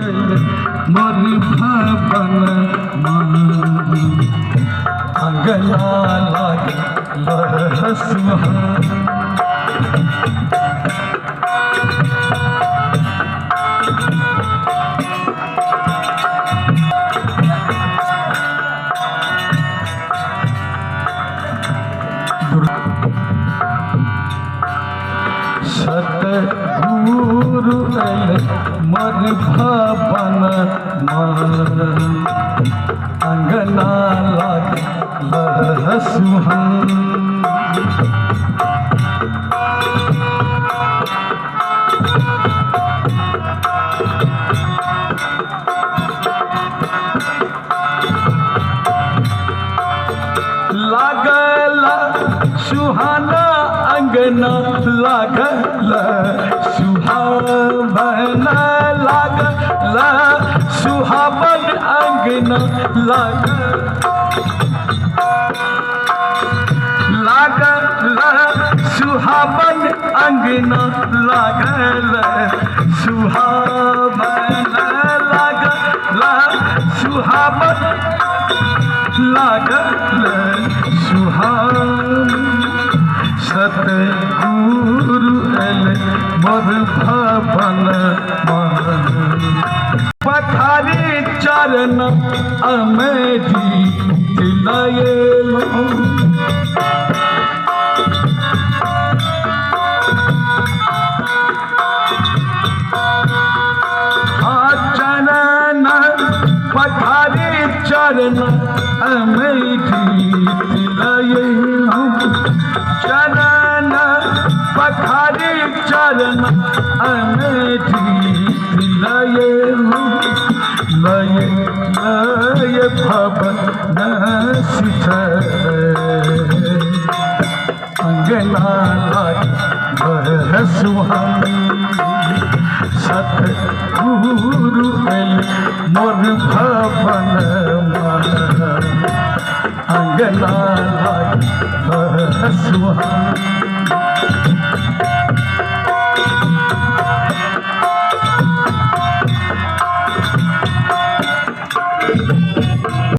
मोर भवन अंगना लागल सुहान। सतगुरु मोर भवन अंगना लागल सुहान। लागल सुहाना अंगना लागल सुहावन, लागल सुहावन अंगना लागल सुहावन अंगना लागल सुहावन, लागल सुहावन लागल सुहावन। सतगुरु मोर भवन पठारी चरण अमेठी दिलायेलो। चरण पठारी चरण अमेठी दिलायेलो। चरण पठारी चरण अमेठी दिलायेलो। लय लय भवन सिद्ध अंगना लागल सुहान। सतगुरु मोर भवन अंगना लागल सुहान।